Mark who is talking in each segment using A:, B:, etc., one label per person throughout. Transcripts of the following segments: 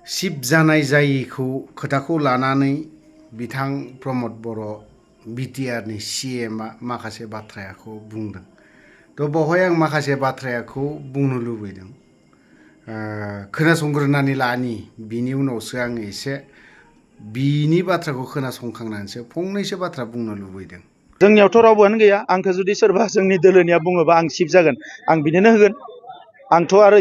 A: SIP जानाय जायैखौ खोथाखौ लानानै बिथां प्रमद बर' बिटिआरनि सिएमआ माखासे बाथ्राखौ बुंदों। थ' बेवहाय आं माखासे बाथ्राखौ बुंनो लुबैदों। खोनासंग्रोनानै लानि बिनि उनावसो आं एसे बिनि बाथ्राखौ खोनासंखांनानैसो फंनैसो बाथ्रा बुंनो लुबैदों।
B: जोंनियावथ' रावबोआनो गैया। आंखौ जुदि सोरबा जोंनि दोलोनिया बुङोबा आं सिप जागोन, आं बिनोनो होगोन। आंथ' आरो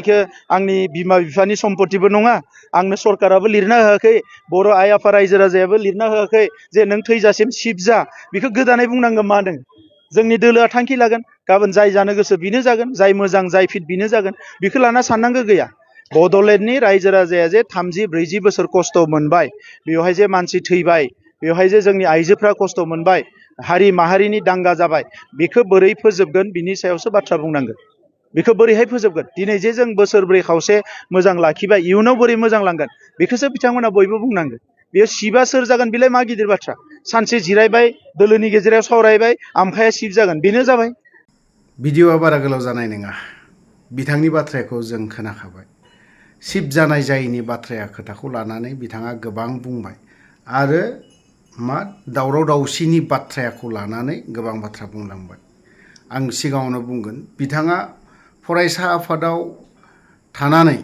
B: आंनि बिमा बिफानि सम्पतिबो नङा, आंनो सरकाराबो लिरना होआखै, बर' आइ आफा रायजो राजायाबो लिरना होआखै जे नों थैजासिम सिप जा। बेखौ गोदानै बुंनांगोन मा होनो? जोंनि दोलोआ थांखि लागोन, गाबोन जाय जानो गोसो बिनो जागोन, जाय मोजां जाय फिट बिनो जागोन। बेखौ लाना साननांगौ गैया। बड'लेण्डनि रायजो राजाया जे 30-40 बोसोर खस्थ' मोनबाय, बेवहाय जे मानसि थैबाय, बेवहाय जे जोंनि आइजोफ्रा खस्थ' मोनबाय, हारि माहारिनि दांगा जाबाय, बेखौ बोरै फोजोबगोन बिनि सायावसो बाथ्रा बुंनांगोन। बेखौ बोरैहाय फोजोबगोन? दिनै जे जों बोसोरब्रै खावसे मोजां लाखिबाय, इयुनाव बोरै मोजां लांगोन बेखौसो बिथांमोना बयबो बुंनांगोन। बेयो सिबा सोर जागोन बेलाय मा गिदिर बाथ्रा? सानसे जिरायबाय, दोलोनि गेजेराव सावरायबाय, आमखाया सिप जागोन, बेनो जाबाय।
A: भिडिअआ बारा गोलाव जानाय नङा। बिथांनि बाथ्राखौ जों खोनाखाबाय। सिप जानाय जायैनि बाथ्राया खोथाखौ लानानै बिथाङा गोबां बुंबाय आरो दावराव दावसिनि बाथ्राखौ लानानै गोबां बाथ्रा बुंलांबाय। आं सिगाङावनो बुंगोन, बिथाङा फरायसा आफादाव थानानै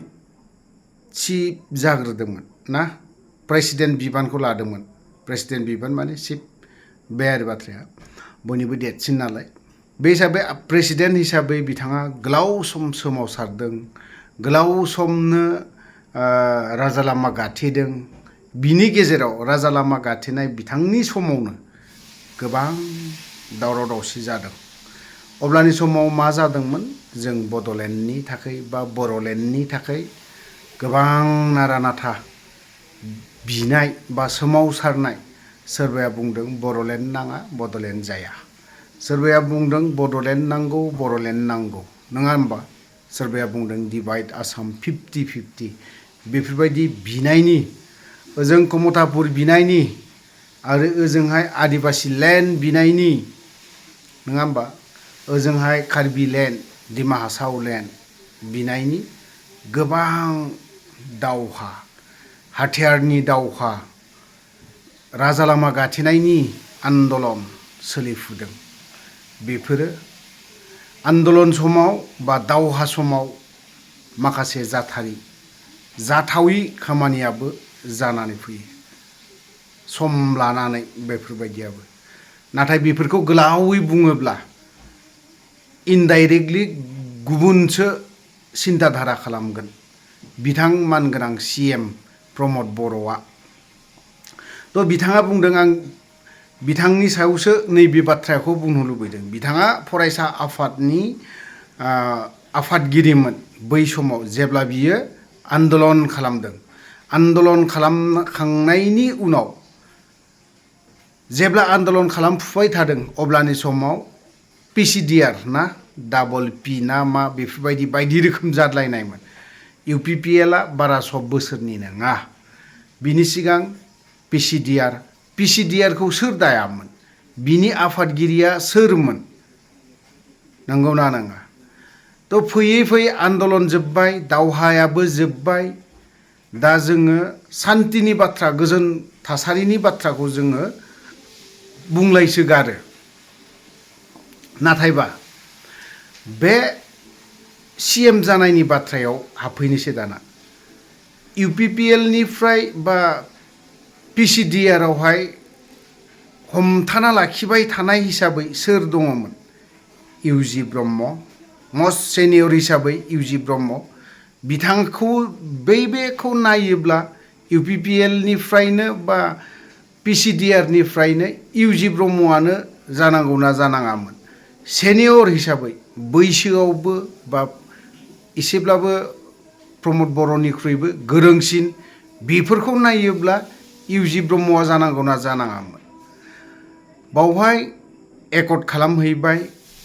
A: सिप जाग्रोदोंमोन ना, प्रेसिडेन्ट बिबानखौ लादोंमोन। प्रेसिडेन्ट बिबान माने सिप, बे आरो बाथ्राया बयनिबो देरसिन नालाय। बे हिसाबै प्रेसिडेन्ट हिसाबै बिथाङा गोलाव सम सोमावसारदों, गोलाव समनो राजा लामा गाथेदों। बिनि गेजेराव राजा लामा गाथेनाय बिथांनि समावनो गोबां दावराव दावसि जादों। अब्लानि समाव मा जादोंमोन? जों बड'लेण्डनि थाखाय बा बर'लेण्डनि थाखाय गोबां नारा नाथा बिनाय बा सोमावसारनाय। सोरबाया बुंदों बर'लेण्ड नाङा, बड'लेण्ड जाया। सोरबाया बुंदों बड'लेण्ड नांगौ, बर'लेण्ड नांगौ, नङा होमबा? सोरबाया बुंदों डिभाइड आसाम 50-50। बेफोरबायदि बिनायनि, ओजों कमतापुर बिनायनि आरो ओजोंहाय आदिबासि लेण्ड बिनायनि, नङा होमबा? ओजोंहाय कार्बि लेण्ड, डिमा हासाव लेण्ड बिनायनि गोबां दावहा, हाथियारनि दावहा, राजा लामा गाथेनायनि आन्दलन सोलिफुदों। बेफोरो आन्दलन समाव बा दावहा समाव माखासे जाथावि खामानियाबो जानानै फैयो सम लानानै। बेफोरबायदियाबो नाथाय बेफोरखौ गोलावै बुङोब्ला इनडाइरेक्टलि गुबुनसो सिन्ताधारा खालामगोन बिथां मानगोनां सिएम प्रमद बर'आ। थ' बिथाङा बुंदों, आं बिथांनि सायावसो नैबे बाथ्राखौ बुंनो लुबैदों। बिथाङा फरायसा आफादनि आफादगिरिमोन बै समाव जेब्ला बियो आन्दलन खालामदों। आन्दलन खालामखांनायनि उनाव जेब्ला आन्दलन खालामफुबाय थादों, अब्लानि समाव पिसिडिआर ना, डाबल पि ना मा, बेफोरबायदि बायदि रोखोम जाद्लायनायमोन। इउपिपिएलआ बारा सब बोसोरनि नङा। बिनि सिगां पिसिडिआरखौ सोर दायामोन? बिनि आफादगिरिया सोरमोन? नंगौना नङा? थ' फैयै फैयै आन्दलन जोब्बाय, दावहायाबो जोब्बाय। दा जोङो सान्तिनि बाथ्रा, गोजोन थासारिनि बाथ्राखौ जोङो बुंलायसोगारो। नाथायबा बे सिएम जानायनि बाथ्रायाव हाबफैनोसै दाना। इउपिपिएलनिफ्राय बा पिसिडिआरआवहाय हमथाना लाखिबाय थानाय हिसाबै सोर दङमोन? इउजि ब्रह्म, मस्ट सेनियर हिसाबै इउजि ब्रह्म। बिथांखौ बेखौ नायोब्ला इउपिपिएलनिफ्रायनो बा पिसिडिआरनिफ्रायनो इउजि ब्रह्मआनो जानांगौना जानाङामोन? सेनियर हिसाबै बैसोआवबो बा एसेब्लाबो प्रमद बर'निख्रुइबो गोरोंसिन। बेफोरखौ नायोब्ला इउजि ब्रह्मआ जानांगौना जानाङामोन? बावहाय एकर्ड खालामहैबाय।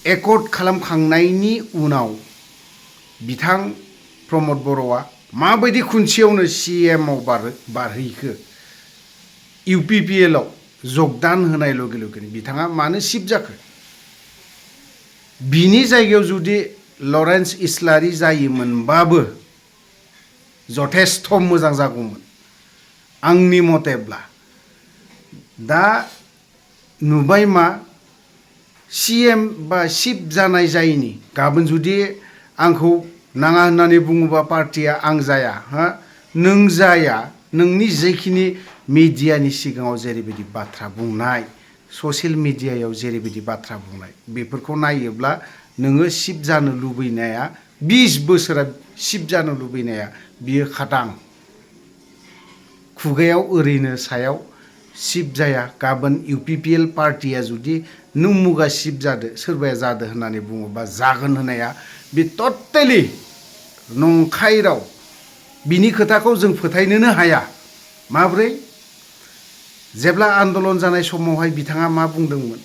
A: एकर्ड खालामखांनायनि उनाव बिथां प्रमद बर'आ माबायदि खुनसेयावनो सिएमआव बारहैखो? इउपिपिएलआव जगदान होनाय लगे लगेनो बिथाङा मानो सिप जाखो? बिनि जायगायाव जुदि लरेन्स इस्लारि जायोमोनबाबो जथेस्थ' मोजां जागौमोन। आंनि मतेब्ला दा नुबाय मा CM बा चिफ जानाय जायैनि गाबोन जुदि आंखौ नाङा होननानै बुङोबा पार्टिया आं जाया हा नों जाया नोंनि जेखिनि मिडियानि सिगाङाव जेरैबायदि बाथ्रा बुंनाय ससियेल मिडियायाव जेरैबायदि बाथ्रा बुंनाय बेफोरखौ नायोब्ला नोङो चिफ जानो लुबैनाया 20 बोसोरा चिफ जानो लुबैनाया बियो खादां खुगायाव ओरैनो सायाव चिफ जाया गाबोन UPPL पार्टिया जुदि नों मुगा चिफ जादो सोरबाया जादो होननानै बुङोबा जागोन होननाया बे टटेलि नंखाय राव बिनि खोथाखौ जों फोथायनोनो हाया माब्रै जेब्ला आन्दलन जानाय समावहाय बिथाङा मा बुंदोंमोन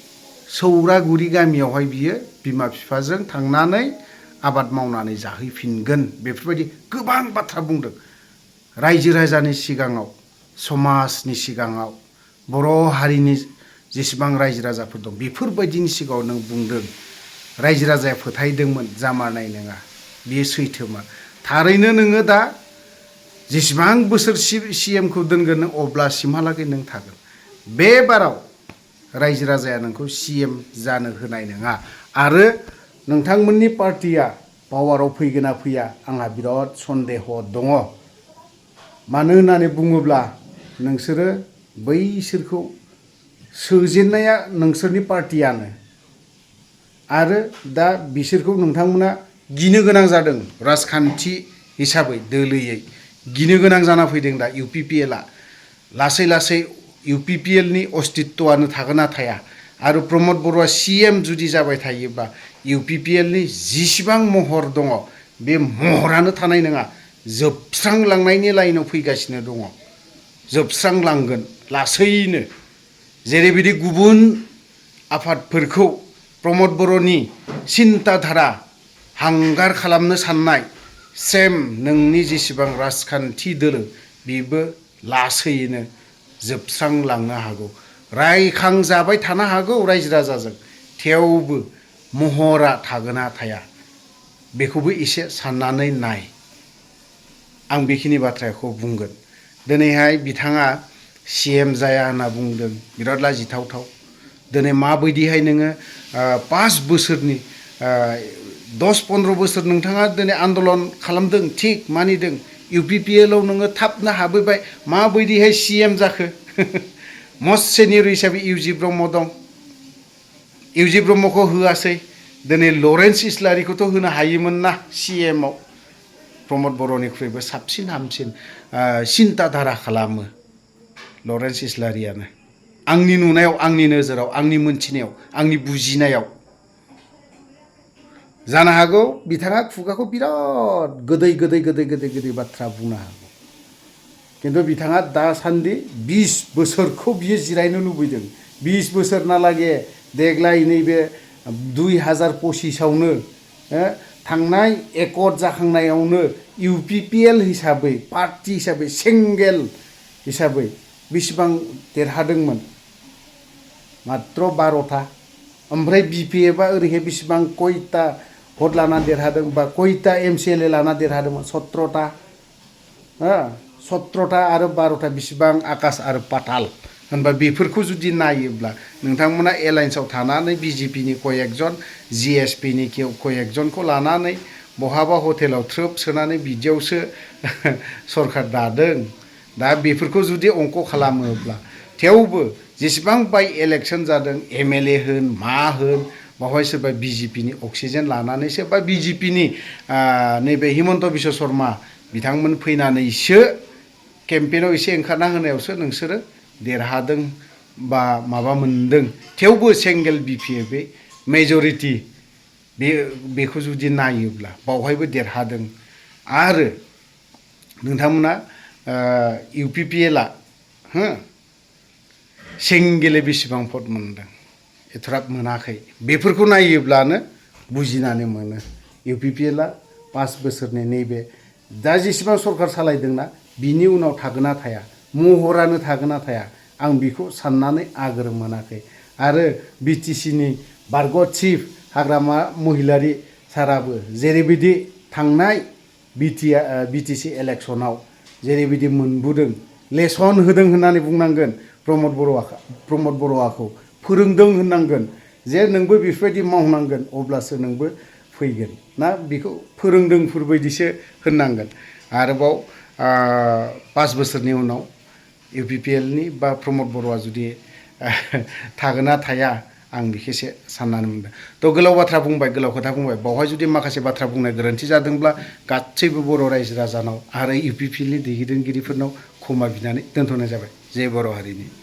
A: सौरागुरि गामियावहाय बियो बिमा बिफाजों थांनानै आबाद मावनानै जाहैफिनगोन बेफोरबायदि गोबां बाथ्रा बुंदों रायजो राजानि सिगाङाव समाजनि सिगाङाव बर' हारिनि जेसेबां रायजो राजाफोर दं बेफोरबायदिनि सिगाङाव नों बुंदों रायजो राजाया फोथायदोंमोन जामारनाय नङा बेयो सैथोमा थारैनो नोङो दा जेसेबां बोसोर CM खौ दोनगोन नों अब्लासिमहालागै नों थागोन बे बाराव रायजो राजाया नोंखौ CM जानो होनाय नङा आरो नोंथांमोननि पार्टिया पावाराव फैगोन ना फैया आंहा बिराद सन्देह दङ मानो होननानै बुङोब्ला नोंसोरो बैसोरखौ सोजेननाया नोंसोरनि पार्टियानो आरो दा बिसोरखौ नोंथांमोना गिनो गोनां जादों राजखान्थि हिसाबै दोलोयै गिनो गोनां जाना फैदों दा UPPL लासै लासै UPPL नि अस्तित्वआनो थागोन ना थाया आरो प्रमद बर'आ CM जुदि जाबाय थायोबा UPPL नि जिसिबां महर दङ बे महरानो थानाय नङा जोबस्रांलांनायनि लाइनाव फैगासिनो दङ जोबस्रांलांगोन लासैनो जेरैबायदि गुबुन आफादफोरखौ प्रमद बर'नि सिन्ताधारा हांगार खालामनो साननाय सेम नोंनि जेसेबां राजखान्थि दोलो बेबो लासैनो जोबस्रांलांनो हागौ रायखांजाबाय थानो हागौ रायजो राजाजों थेवबो महरा थागोन ना थाया बेखौबो एसे साननानै नाय आं बेखिनि बाथ्राखौ बुंगोन दिनैहाय बिथाङा CM जाया होनना बुंदों बिराद लाजिथावथाव दिनै माबायदिहाय नोङो 5 बोसोरनि 10-15 बोसोर नोंथाङा दिनै आन्दलन खालामदों थिग मानिदों UPPL आव नोङो थाबनो हाबैबाय माबायदिहाय CM जाखो मस्ट सेनियर हिसाबै UG ब्रह्म दं UG ब्रह्मखौ होआसै दिनै लरेन्स इस्लारिखौथ' होनो हायोमोन ना CM आव प्रमद बर'निख्रुइबो साबसिन हामसिन सिन्ताधारा खालामो लरेन्स इस्लारियानो आंनि नुनायाव आंनि नोजोराव आंनि मोनथिनायाव आंनि बुजिनायाव जानो हागौ बिथाङा खुगाखौ बिराद गोदै बाथ्रा बुंनो हागौ किन्तु बिथाङा दासान्दि 20 बोसोरखौ बियो जिरायनो लुबैदों 20 बोसोरनालागे देग्लाय नैबे 2025आवनो थांनाय एकर्ड जाखांनायावनो UPPL हिसाबै पार्टि हिसाबै सिंगेल हिसाबै बेसेबां देरहादोंमोन मात्र 12टा ओमफ्राय BPFआ ओरैहाय बेसेबां कयटा भट लाना देरहादों बा कयटा MCLA लाना देरहादोंमोन 17टा 17टा आरो 12टा बेसेबां आकाश आरो पाताल होनबा बेफोरखौ जुदि नायोब्ला नोंथांमोना एलायन्सआव थानानै BJPनि कयेकजन GSPनि कयेकजनखौ लानानै बहाबा हटेलाव थ्रोब सोनानै बिदियावसो सरकार दादों दा बेफोरखौ जुदि अंक खालामोब्ला थेवबो जेसेबां बाय इलेक्शन जादों MLA होन मा होन बावहाय सोरबा BJPनि अक्सिजेन लानानैसो बा BJPनि नैबे हिमन्त बिश्व शर्मा बिथांमोन फैनानैसो केम्पेइनाव एसे ओंखारना होनायावसो नोंसोरो देरहादों बा माबा मोनदों थेवबो सिंगेल BPF मेजरिटि बेखौ जुदि नायोब्ला बावहायबो देरहादों आरो नोंथांमोना UPPLआ सिंगेले बेसेबां भट मोनदों एथराब मोनाखै बेफोरखौ नायोब्लानो बुजिनानै मोनो UPPLआ 5 बोसोरनि नैबे दा जेसेबां सरकार सालायदोंना बिनि उनाव थागोन ना थाया महरानो थागोन ना थाया आं बेखौ साननानै आगोर मोनाखै आरो BTCनि बारग' चिफ हाग्रामा महिलारि साराबो जेरैबायदि थांनाय BTC इलेक्सनाव जेरैबायदि मोनबोदों लेसन होदों होननानै बुंनांगोन प्रमद बर'आखौ फोरोंदों होननांगोन जे नोंबो बेफोरबायदि मावनांगोन अब्लासो नोंबो फैगोन ना बेखौ फोरोंदोंफोरबायदिसो होननांगोन आरोबाव 5 बोसोरनि उनाव UPPLनि बा प्रमद बर'आ जुदि थागोन ना थाया आं बेखौसो साननानै मोनदों थ' गोलाव बाथ्रा बुंबाय गोलाव खोथा बुंबाय बावहाय जुदि माखासे बाथ्रा बुंनाय गोरोन्थि जादोंब्ला गासैबो बर' रायजो राजानाव आरो UPPLनि दैदेनगिरिफोरनाव क्षमा बिनानै दोनथ'नाय जाबाय जय बर' हारिनि